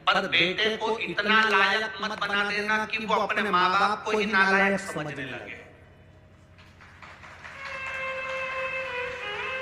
पर बेटे को इतना लायक मत बना देना कि वो अपने माँ बाप को ही नालायक समझने लगे।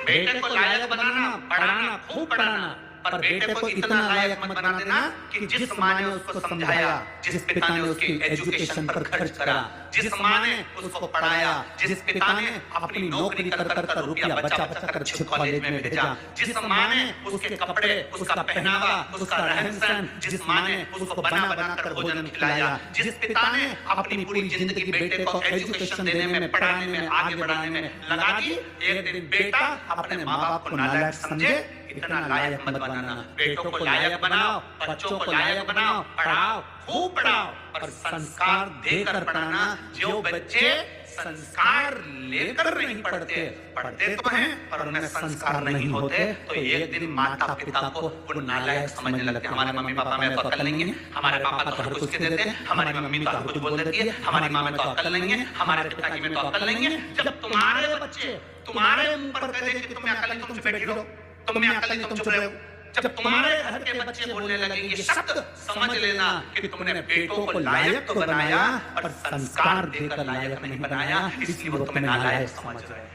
बेटे को लायक बनाना, पढ़ाना, खूब पढ़ाना, पर बेटे को इतना लायक मत बना देना कि जिस माँ ने उसको समझाया, जिस पिता ने उसकी एजुकेशन पर खर्च करा, जिस माँ ने उसको पढ़ाया, जिस पिता ने अपनी नौकरी कर कर रुपया बचा बचा कर अच्छे कॉलेज में भेजा, जिस माँ ने उसके कपड़े, उसका पहनावा, उसका रहन सहन, जिस माँ ने उसको बना बना कर भोजन खिलाया, जिस पिता ने अपनी पूरी जिंदगी बेटे को एजुकेशन देने में, पढ़ाने में, आगे बढ़ाने में लगा दी, एक दिन बेटा अपने माँ बाप को नालायक समझे। इतना लायक मत बनाना। बेटों को लायक बनाओ, बच्चों को लायक बनाओ, पढ़ाओ, खूब पढ़ाओ, पर संस्कार देकर पढ़ाना। जो बच्चे संस्कार लेकर नहीं पढ़ते, पढ़ते तो हैं पर उनमें संस्कार नहीं होते, तो एक दिन माता पिता को वो नालायक समझने लगते हैं। हमारे मम्मी पापा में तो अकल नहीं है, हमारे पापा तो हर कुछ के देते हैं, हमारी मम्मी तो हर कुछ बोल देती है, हमारी माँ में तो अकल नहीं है, हमारे पिताजी में तो अकल नहीं है। जब तुम्हारे बच्चे तुम्हारे मुंह पर कह दे कि तुम्हें अकल नहीं, तुम चुप बैठे रहो, तुम्हें अकल नहीं, तुम चुप रहो। जब तुम्हारे घर के बच्चे बोलने लगेंगे शब्द, समझ लेना कि तुमने बेटों को लायक तो बनाया पर संस्कार देकर लायक नहीं बनाया, इसलिए वो तुम्हें नालायक समझ रहे हैं।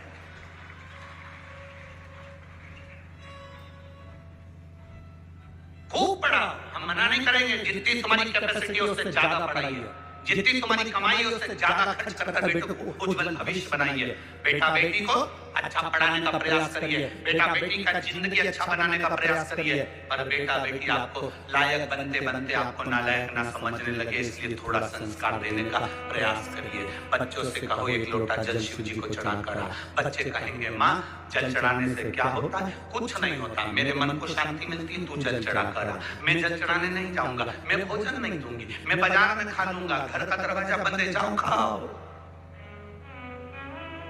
खूब पढ़ाओ, हम मना नहीं करेंगे, जितनी तुम्हारी कैपेसिटी है उससे ज्यादा पढ़ाइए, जितनी तुम्हारी कमाई है उससे ज्यादा खर्च कर बेटे को उज्जवल भविष्य बनाइए। बेटा बेटी को अच्छा पढ़ाने का प्रयास करिए, बेटा बेटी का जिंदगी अच्छा बनाने का प्रयास करिए, पर बेटा बेटी आपको लायक बनते बनते आपको नालायक ना समझने लगे, इसलिए थोड़ा संस्कार देने का प्रयास करिए। बच्चों से कहो एक लोटा जल शिव जी को चढ़ा करा, बच्चे कहेंगे माँ जल चढ़ाने से क्या होता है? कुछ नहीं होता, मेरे मन को शांति मिलती है, तू जल चढ़ा करा। मैं जल चढ़ाने नहीं जाऊंगा, मैं भोजन नहीं दूंगी, मैं बाजार में खा लूंगा, घर का दरवाजा बंद है, जाओ खाओ।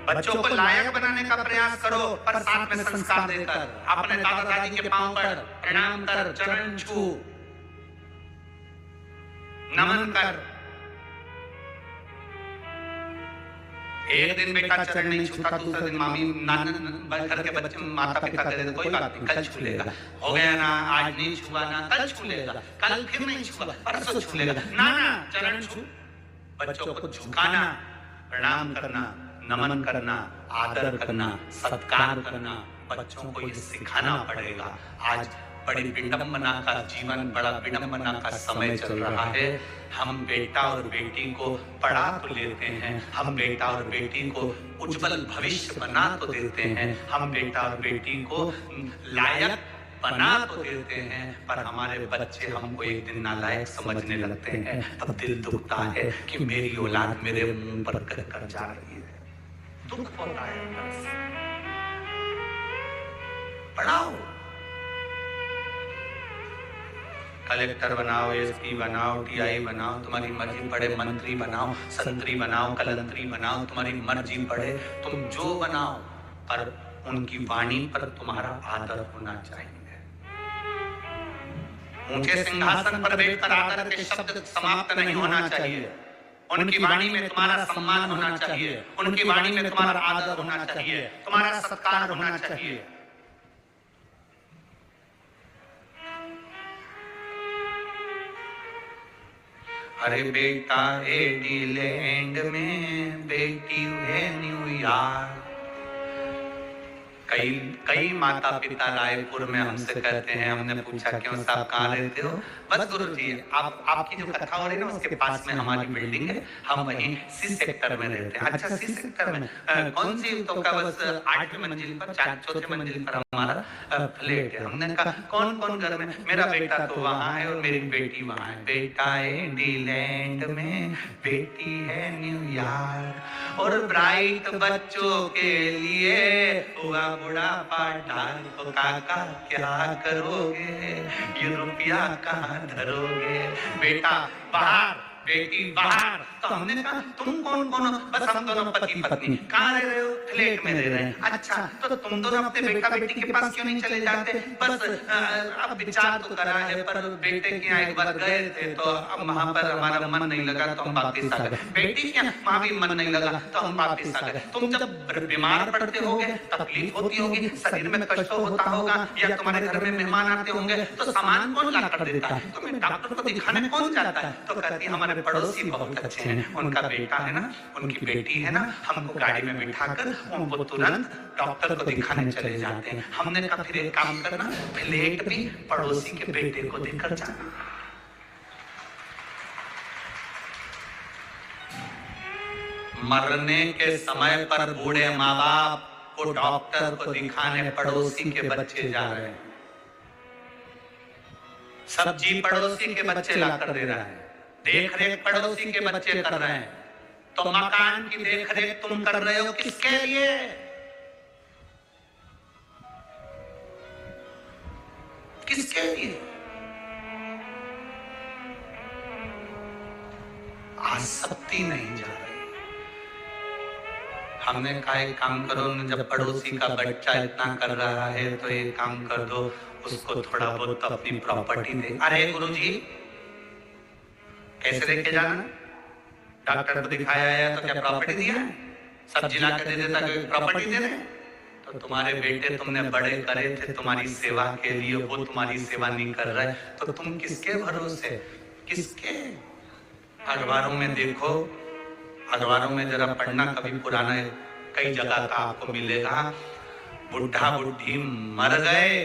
बच्चों को लायक बनाने का प्रयास करो, पर साथ में संस्कार देकर। अपने दादा दादी के पांव पर प्रणाम कर, चरण छू, नमन कर। एक दिन बेटा चरण नहीं छूता, दूसरे दिन मामी नाना घर के बच्चे माता पिता कह देते कोई बात नहीं, कल छू लेगा, हो गया ना, आज नहीं छुआ ना, कल छू लेगा, कल फिर नहीं छुआ, परसों छू लेगा, नाना चरण छू। बच्चों को झुकाना, प्रणाम करना, नमन करना, आदर करना, सत्कार करना, बच्चों को ये सिखाना पड़ेगा। आज बड़ी विडंबना का जीवन, बड़ा विडंबना का समय चल रहा है। हम बेटा और बेटी को पढ़ा तो लेते हैं, हम बेटा और बेटी को उज्जवल भविष्य बना तो देते हैं, हम बेटा और बेटी को लायक बना तो देते हैं, पर हमारे बच्चे हमको एक दिन नालायक समझने लगते हैं। तब दिल दुखता है कि मेरी औलाद मेरे मुंह पर कर जा रही है, दुख होता है। पढ़ाओ, कलेक्टर बनाओ, एसपी बनाओ, टीआई बनाओ, तुम्हारी मर्जी, पढ़े मंत्री बनाओ, संतरी बनाओ, कलंतरी बनाओ, तुम्हारी मर्जी, पढ़े तुम जो बनाओ, पर उनकी वाणी पर तुम्हारा आदर होना चाहिए। ऊंचे सिंहासन पर बैठकर आदर के शब्द समाप्त नहीं होना चाहिए। उनकी वाणी में तुम्हारा सम्मान होना चाहिए, उनकी वाणी में तुम्हारा आदर होना चाहिए, तुम्हारा सत्कार होना चाहिए। अरे बेटा एडीलैंड में, बेटी है न्यूयॉर्क। कई माता पिता रायपुर में हमसे कहते हैं, हमने पूछा क्यों साहब कहाँ रहते हो? बस गुरुजी आपकी जो कथा हो रही है ना उसके पास में हमारी बिल्डिंग है, हम वहीं सी सेक्टर में रहते हैं। अच्छा सी सेक्टर में कौन सी? तो का बस 8वीं मंजिल पर, चौथे मंजिल पर हमारा फ्लैट है। हमने कहा कौन कौन घर में? मेरा बेटा तो वहाँ है और मेरी बेटी वहाँ है। बेटा एडीलैंड में, बेटी है न्यूयॉर्क। और ब्राइट बच्चों के लिए हुआ बुढ़ापा ढाल, तो काका क्या करोगे? ये रुपया कहाँ धरोगे? बेटा बाहर बेटी बाहर। तो हमने कहा तुम कौन कौन हो? बस हम दोनों पति पत्नी। कहाँ रह रहे हो? फ्लैट में रह रहे हैं। अच्छा, तो तुम दोनों अपने बेटा बेटी के पास क्यों नहीं चले जाते? बस अब विचार तो करा है, पर बेटे के यहाँ एक बार गए थे तो अब वहाँ पर हमारा मन नहीं लगा तो हम वापिस आ गए। बेटी के वहाँ भी मन नहीं लगा तो हम वापिस आ गए। तुम जब बीमार पड़ते होगे, तकलीफ होती होगी, शरीर में कष्ट होता होगा, या तुम्हारे घर में मेहमान आते होंगे, तो सामान कौन ला कर देता है? तुम्हें डॉक्टर को दिखाने कौन जाता है? तो कहती है हमारे पड़ोसी बहुत अच्छे हैं, उनका बेटा है ना, उनकी बेटी है ना, हमको गाड़ी में बिठाकर उनको तुरंत डॉक्टर को दिखाने चले जाते हैं। हमने कहा फिर एक काम करना, फ्लैट भी पड़ोसी के बेटे को देकर जाना। मरने के समय पर बूढ़े माँ बाप को डॉक्टर को दिखाने पड़ोसी के बच्चे जा रहे हैं। सब्जी पड़ोसी के बच्चे लाकर दे रहा है, देख रेख पड़ोसी के बच्चे कर रहे हैं। तो मकान की देख रेख तुम कर रहे हो किसके लिए? किसके लिए? आसक्ति नहीं जा रही। हमने कहा एक काम करो, जब पड़ोसी का बच्चा इतना कर रहा है तो एक काम कर दो, उसको थोड़ा बहुत अपनी प्रॉपर्टी दे। अरे गुरुजी, कैसे लेके जाना? डॉक्टर को दिखाया है तो क्या प्रॉपर्टी दिया है? सब्जी ला के दे देता कि प्रॉपर्टी दे दे? तो तुम्हारे बेटे तुमने बड़े करे थे तुम्हारी सेवा के लिए, वो तुम्हारी सेवा नहीं कर रहे, तो तुम किसके भरोसे? किसके? अखबारों में देखो, अखबारों में जरा पढ़ना कभी पुराना, कई जगह का आपको मिलेगा, बुढ़ा बुढ़ी मर गए,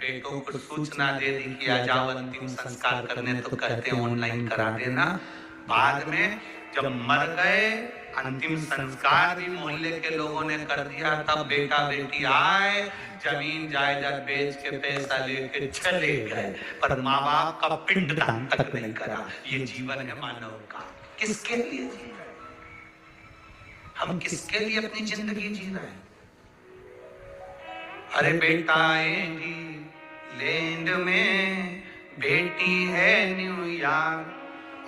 बेटों को सूचना दे दी कि आ जाओ अंतिम संस्कार करने, तो कहते हैं ऑनलाइन करा देना। बाद में जब मर गए, अंतिम संस्कार भी मोहल्ले के लोगों ने कर दिया, तब बेटा बेटी आए, जमीन जायदाद बेच के पैसा लेके चले गए, पर माँ बाप का पिंडदान तक नहीं करा। ये जीवन है मानव का। किसके लिए जी रहे? हम किसके लिए अपनी जिंदगी जी रहे हैं? अरे बेटा इंग्लैंड में, बेटी है न्यूयॉर्क,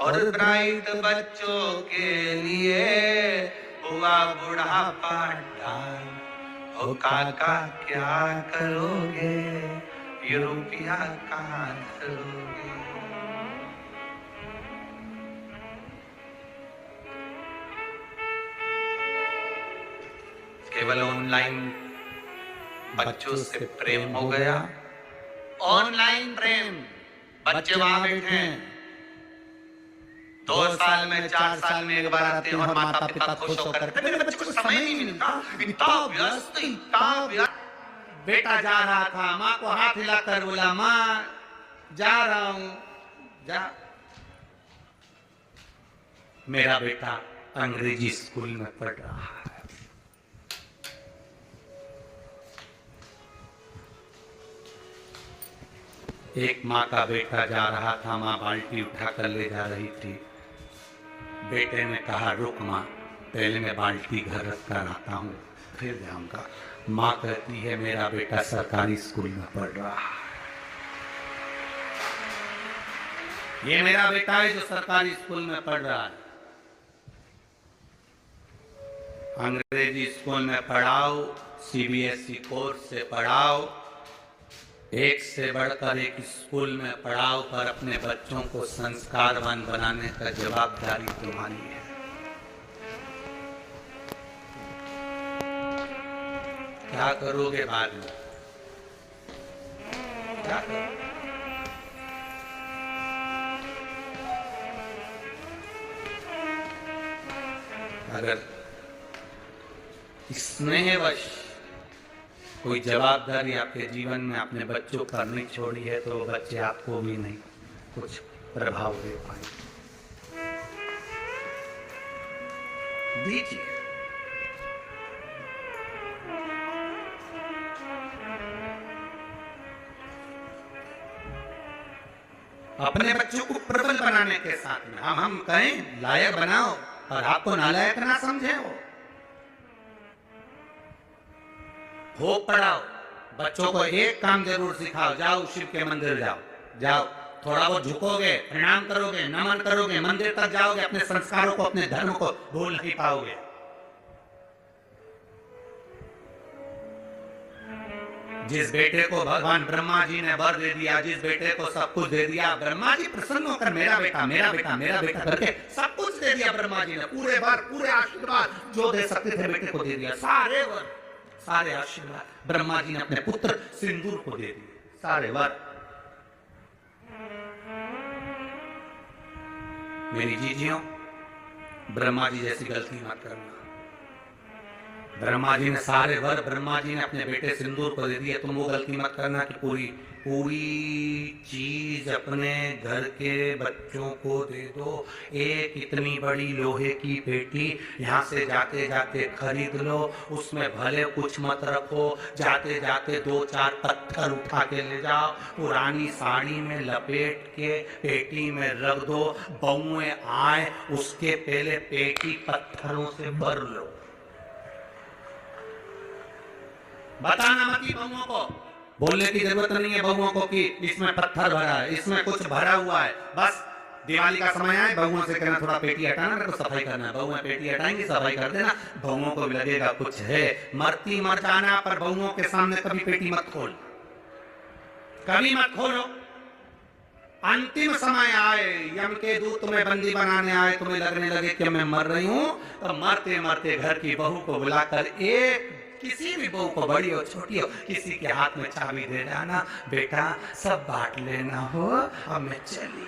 और ब्राइट बच्चों के लिए हुआ बुढ़ापा डाल। ओ काका क्या करोगे, ये रुपया कहाँ करोगे? केवल ऑनलाइन बच्चों से प्रेम हो गया, ऑनलाइन प्रेम। बच्चे वहां बैठे हैं, 2 साल में 4 साल में एक बार आते हैं और माता पिता खुश होकर, मेरे बच्चे को समय नहीं मिलता, इतना व्यस्त, इतना व्यस्त। बेटा जा रहा था, माँ को हाथ हिलाकर बोला, माँ जा रहा हूं, जा। मेरा बेटा अंग्रेजी स्कूल में पढ़ रहा है। एक माँ का बेटा जा रहा था, माँ बाल्टी उठाकर ले जा रही थी। बेटे ने कहा रुक माँ, पहले मैं बाल्टी घर रख कर आता हूँ, फिर जाऊंगा। माँ कहती है मेरा बेटा सरकारी स्कूल में पढ़ रहा है। ये मेरा बेटा है जो सरकारी स्कूल में पढ़ रहा है। अंग्रेजी स्कूल में पढ़ाओ, सीबीएसई कोर्स से पढ़ाओ, एक से बढ़कर एक स्कूल में पढ़ाओ, पर अपने बच्चों को संस्कारवान बनाने का जवाबदारी तुम्हारी है। क्या करोगे बाद में? क्या करोगे? अगर स्नेहवश कोई जवाबदारी आपके जीवन में अपने बच्चों पर नहीं छोड़ी है, तो बच्चे आपको भी नहीं कुछ प्रभाव दे पाएंगे। दीजिए। अपने बच्चों को प्रबल बनाने के साथ में हम कहें लायक बनाओ, और आपको नालायक ना समझे हो पढ़ाओ। बच्चों को एक काम जरूर सिखाओ, जाओ शिव के मंदिर जाओ, जाओ थोड़ा बहुत झुकोगे, प्रणाम करोगे, नमन करोगे, मंदिर तक जाओगे, अपने संस्कारों को, अपने धर्म को भूल नहीं पाओगे। जिस बेटे को भगवान ब्रह्मा जी ने वर दे दिया, जिस बेटे को सब कुछ दे दिया, ब्रह्मा जी प्रसन्न होकर मेरा बेटा मेरा बेटा मेरा बेटा करके सब कुछ दे दिया ब्रह्मा जी ने, पूरे वर, पूरे आशीर्वाद जो दे सकते थे बेटे को दे दिया, सारे वर, सारे आशीर्वाद ब्रह्मा जी ने अपने पुत्र सिंदूर को दे दिए, सारे वर। मेरी जीजियों, ब्रह्मा जी जैसी गलती मत करना। ब्रह्मा जी ने सारे वर ब्रह्मा जी ने अपने बेटे सिंदूर को दे दिए, तुम वो गलती मत करना कि पूरी पूरी चीज अपने घर के बच्चों को दे दो। एक इतनी बड़ी लोहे की पेटी यहाँ से जाते जाते खरीद लो, उसमें भले कुछ मत रखो, जाते जाते 2-4 पत्थर उठा के ले जाओ, पुरानी साड़ी में लपेट के पेटी में रख दो, बहुएं आए उसके पहले पेटी पत्थरों से भर लो। बताना मत बहुओं को, बोलने की जरूरत नहीं है बहुओं को कि इसमें पत्थर भरा है, इसमें कुछ भरा हुआ है। बस दिवाली का समय है, बहुओं से कहना थोड़ा पेटी हटाना, मेरे को सफाई करना है, बहुएं पेटी हटाएंगी, सफाई कर देना, बहुओं को भी लगेगा कुछ है। मरती मर जाना, पर बहुओं के सामने कभी पेटी मत खोल, कभी मत खोलो। अंतिम समय आए, यम के दूत तुम्हें बंदी बनाने आए, तुम्हें लगने लगे कि मैं मर रही हूं, तो मरते मरते घर की बहू को बुलाकर, एक किसी भी बहू को, बड़ी हो छोटी हो, किसी के हाथ में चाबी दे जाना, बेटा सब बांट लेना हो, अब मैं चली।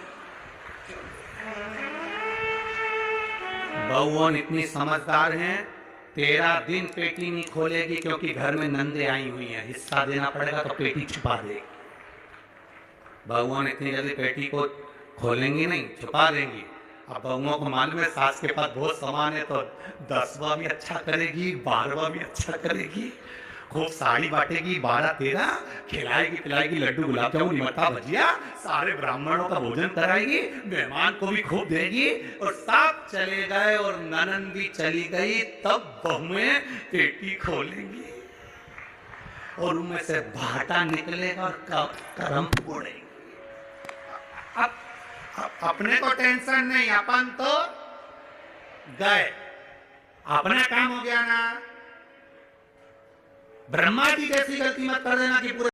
बहुओं इतनी समझदार हैं, 13 दिन पेटी नहीं खोलेगी, क्योंकि घर में नंदे आई हुई हैं, हिस्सा देना पड़ेगा तो पेटी छुपा देगी। बहुओं इतनी जल्दी पेटी को खोलेंगी नहीं, छुपा देंगी। अब बहुओं को मालूम है सास के पास बहुत सामान है, तो 10वां भी अच्छा करेगी, 12वां भी अच्छा करेगी, खूब साड़ी बांटेगी, 12-13 खिलाएगी पिलाएगी, लड्डू गुलाब जामुन निमट्टा भजिया, सारे ब्राह्मणों का भोजन कराएगी, मेहमान को भी खूब देगी, और सब चले गए और ननन भी चली गई, तब बहुएं पेटी खोलेंगी और उनमें से भाटा निकलेगा और करम फोड़ेगी। अपने को टेंशन नहीं, अपन तो गए, अपना काम हो गया ना। ब्रह्मा जी जैसी गलती मत कर देना कि पूरे